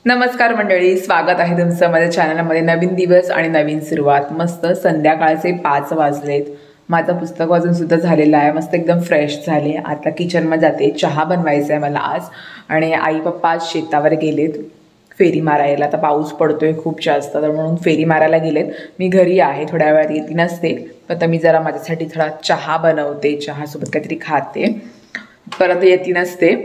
नमस्कार मंडळी, स्वागत आहे तुमचं माझ्या चॅनलमध्ये. नवीन दिवस आणि नवीन सुरुवात. मस्त संध्याकाळचे 5 वाजलेत. माझं पुस्तक वाचून सुद्धा झालेलं आहे. मस्त एकदम फ्रेश झाले. आता किचनमध्ये जाते. चहा बनवायचा आहे मला आज. आणि आई पप्पा आज शेतावर गेलेत फेरी मारायला. आता पाऊस पडतोय खूप जास्त, तर म्हणून फेरी मारायला गेलेत. मी घरी आहे, थोड्या वेळात येती नसते. आता मी जरा माझ्यासाठी थोडा चहा बनवते, चहासोबत काहीतरी खाते, परत येती नसते.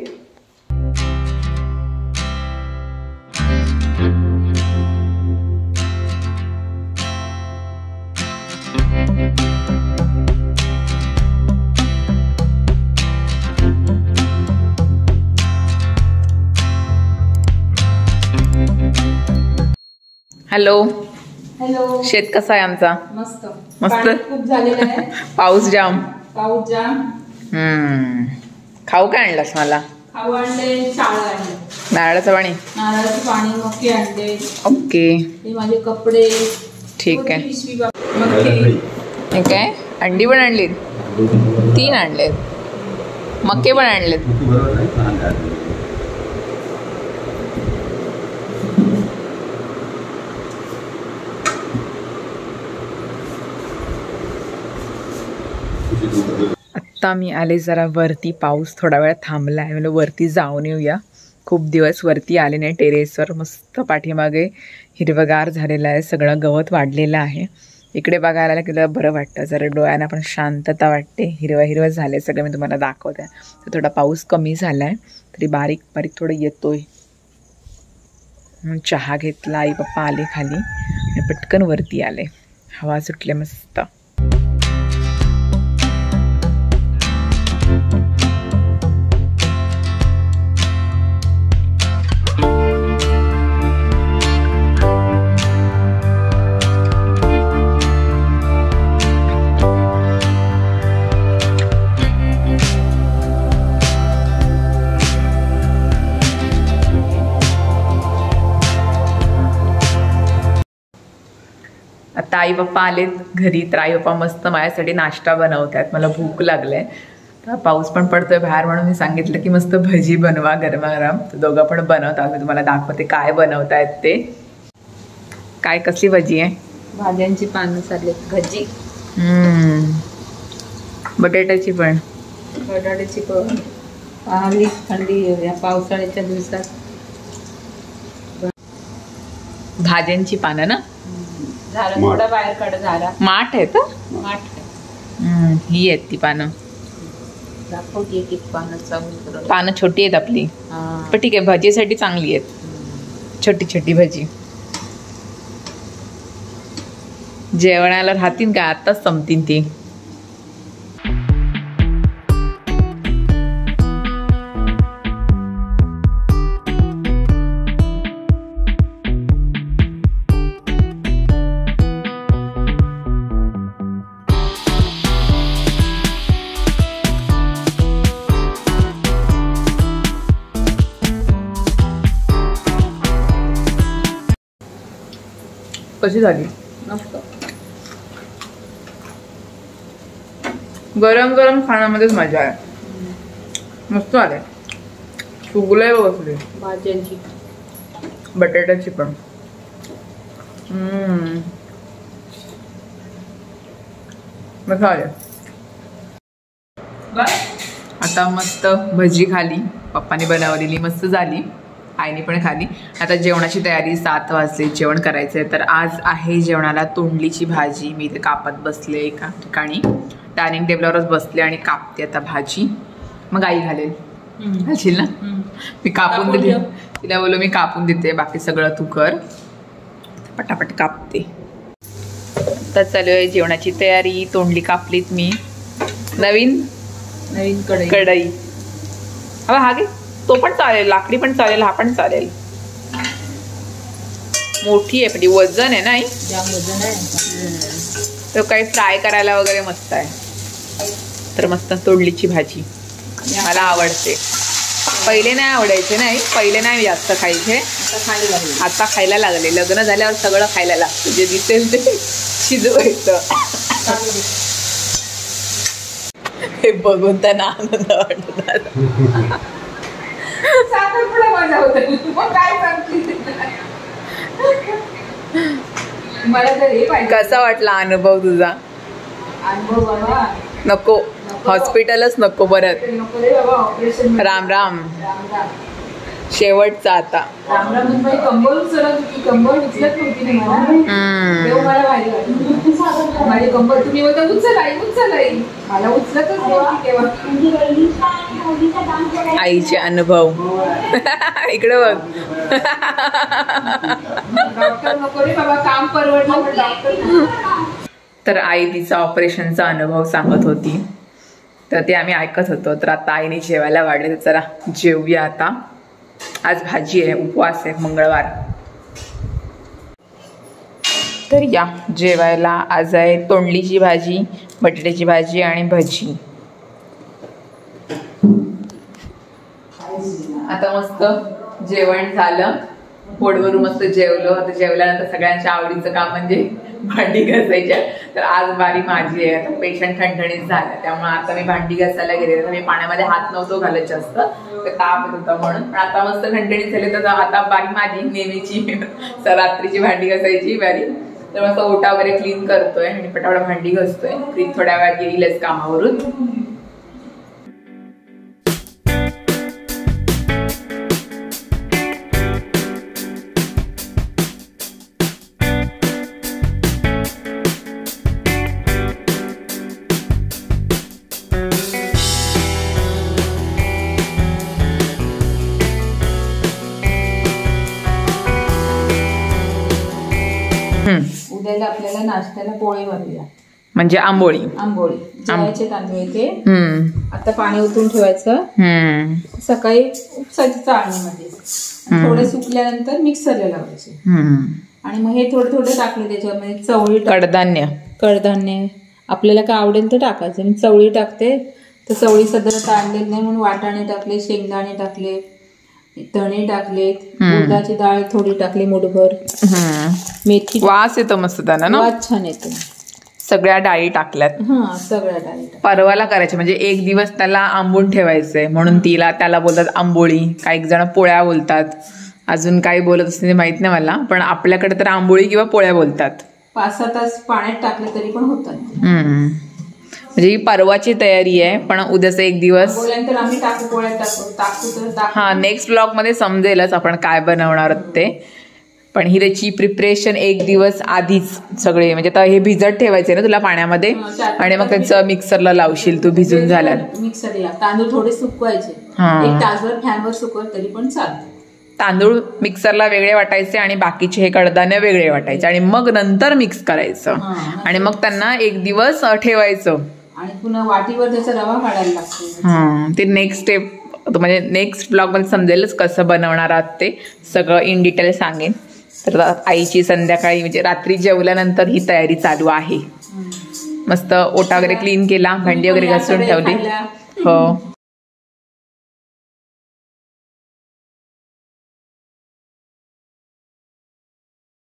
Hello hello. शेत कसा आहे आमचा? मस्त मस्त. खूप झालेलं आहे. पाऊस जाम. खाऊ काय आणलास मला? खाऊ आणले, चाळ आणले, नारळाचं पाणी, मक्के आणले. ओके, हे माझे कपडे. ठीक आहे. मक्के ठीक आहे. अंडी पण आणलीत, 3 आणलेत. मक्के पण आणलेत. आत्ता मी आले जरा वरती. पाऊस थोडा वेळ थांबला आहे, म्हणजे वरती जाऊन येऊया. खूप दिवस वरती आले नाही. टेरेसवर मस्त पाठीमागे हिरवगार झालेलं आहे, सगळं गवत वाढलेलं आहे. इकडे बघायला गेलं बरं वाटतं, जरा डोळ्यांना पण शांतता वाटते. हिरवं हिरवं झालं आहे सगळं. मी तुम्हाला दाखवते. तर थोडा पाऊस कमी झाला आहे, तरी बारीक बारीक थोडं येतोय. चहा घेतला, आई पप्पा आले खाली आणि पटकन वरती आले. हवा सुटले मस्त. आता आई पप्पा आलेत घरी, तर आई पप्पा मस्त माझ्यासाठी नाश्ता बनवतात. मला भूक लागले. तर पाऊस पण पडतोय बाहेर, म्हणून मी सांगितलं की मस्त भजी बनवा गरमागरम. तर दोघं पण बनवतात. मी तुम्हाला दाखवते काय बनवतायत ते. काय, कसली भजी आहे? भाज्यांची पानं चालली, भजी. बटाट्याची पण. बटाट्याची पण. पाहली थंडी या पावसाळ्याच्या दिवसात. भाज्यांची पानं ना. झारा थोडा बाहेर काढ. झारा माठ आहे तर माठ. ही आहेत ती पानं. दाखवते एक पानं. पानं छोटी आहेत आपली, पण ठीक आहे, भजीसाठी चांगली आहेत. छोटी छोटी भजी जेवणाला राहतील का? आताच संपतील ती. कशी झाली? मस्त. गरम गरम खाण्यामध्येच मजा आहे. मस्त आले. फुगलंय बसले. भाज्यांची, बटाट्याची पण. मस्त आले. आता मस्त भजी खाली, पप्पानी बनवलेली मस्त झाली. आईने पण खाली. आता जेवणाची तयारी. 7 वाजले, जेवण करायचं आहे. तर आज आहे जेवणाला तोंडलीची भाजी. मी इथे कापत बसले एका ठिकाणी, डायनिंग टेबलवरच बसले आणि कापते आता भाजी. मग आई घालेल. घालशील ना? मी कापून दिली. तिला बोललो मी कापून देते, बाकी सगळं तू कर. पटापट कापते. आता चालू आहे जेवणाची तयारी. तोंडली कापलीत मी. नवीन कढई. हा घे, तो पण चालेल. लाकडी पण चालेल, हा पण चालेल. मोठी आहे पण वजन आहे ना. वजन आहे. तो काही फ्राय करायला वगैरे मस्त आहे. तर मस्त तोंडलीची भाजी मला आवडते. पहिले नाही आवडायचे, नाही पहिले नाही जास्त खायचे, आता खायला लागले. लग्न झाल्यावर सगळं खायला लागतं, जे दिसेल ते शिजवायचं. हे बघून त्यांना आनंद वाटत. साखरपुडा माझा होता, मग काय सांगते. मला तर हे पाहिजे कसा वाटला अनुभव तुझा? अनुभव बाबा. नको हॉस्पिटलच नको परत. नको रे बाबा ऑपरेशन. राम राम. राम राम. शेवटचा आता. राम राम. माझी कंबर उचलत होती, कंबर उचलत नव्हती ना मला. तेव्हा मला भारी वाटलं. माझी कंबर तुम्ही बोलता उचल आई मला उचलतच नव्हती तेव्हा. आईचे अनुभव. इकडे बघ. डॉक्टर नको रे बाबा, काम परवडलं पण डॉक्टर. तर आई तिचा ऑपरेशनचा अनुभव सांगत होती, तर ते आम्ही ऐकत होतो. तर आता आईने जेवायला वाढले, तर जरा जेवूया आता. आज भाजी आहे, उपवास आहे, मंगळवार. तर या जेवायला. आज आहे तोंडलीची भाजी, बटाट्याची भाजी आणि भजी. आता मस्त जेवण झालं, पोटभरून मस्त जेवलो. आता जेवल्यानंतर सगळ्यांच्या आवडीचं काम म्हणजे भांडी घासायच्या. तर आज बारी माझी आहे. आता पेशंट ठणठणीत झाला, त्यामुळे आता मी भांडी घासायला गेले. तर मी पाण्यामध्ये हात नव्हतो घालत जास्त, तर ताप येत होता म्हणून. पण आता मस्त ठणठणीत झाले, तर आता बारी माझी नेहमीची रात्रीची भांडी घासायची बारी. तर मस्त ओटा वगैरे क्लीन करतोय आणि पटापट भांडी घासतोय. प्रीत थोड्या वेळात येईलच कामावरून. उद्याला आपल्याला नाश्त्याला पोळी बनवूया, म्हणजे आंबोळी. आंबोळी जवळचे तांदूळ येते. आता पाणी ओतून ठेवायचं. सकाळी उपसायचं चाळणीमध्ये, थोडे सुकल्यानंतर मिक्सरला लावायचे. आणि मग हे थोडे थोडे टाकले त्याच्यामध्ये. चवळी, कडधान्य आपल्याला काय आवडेल तर टाकायचं. मी चवळी टाकते, तर चवळी सध्या ताणलेली नाही म्हणून वाटाणे टाकले, शेंगदाणे टाकले, धणे टाकलेत, उडदाची डाळ थोडी टाकली मुठभर, मेथी. वास येतो मस्त त्याला ना, वास छान येतो. सगळ्या डाळी टाकल्यात. सगळ्या डाळी परवाला करायचे, म्हणजे एक दिवस त्याला आंबून ठेवायचंय म्हणून त्याला बोलतात आंबोळी. काही जण पोळ्या बोलतात, अजून काही बोलत असते माहित नाही मला, पण आपल्याकडे तर आंबोळी किंवा पोळ्या बोलतात. 5-6 तास पाण्यात टाकले तरी पण होतात. म्हणजे ही परवाची तयारी आहे, पण उद्याचा एक दिवस. आम्ही टाकू, पोळ्या टाकू. हा, नेक्स्ट ब्लॉग मध्ये समजेलच आपण काय बनवणार ते. पण ही त्याची प्रिपरेशन एक दिवस आधीच सगळे, म्हणजे आता हे भिजत ठेवायचे ना तुला पाण्यामध्ये, आणि मग त्याचं मिक्सरला लावशील तू भिजून झाल्यावर. मिक्सरला तांदूळ थोडे सुकवायचे, 1 तासभर फॅनवर सुकवत तरी पण चालतं. तांदूळ मिक्सरला वेगळे वाटायचे आणि बाकीचे हे कडधान्य वेगळे वाटायचे, आणि मग नंतर मिक्स करायचं, आणि मग त्यांना एक दिवस ठेवायचं. आणि पुन्हा वाटीवर त्याचा रवा काढायला लागतो. ते नेक्स्ट स्टेप, म्हणजे नेक्स्ट ब्लॉग मध्ये समजेलच कसं बनवणार आहात ते सगळं इन डिटेल सांगेन. तर आईची संध्याकाळी म्हणजे रात्री जेवल्यानंतर ही तयारी चालू आहे. मस्त ओटा वगैरे क्लीन केला, भांडी वगैरे घासून ठेवली. हो.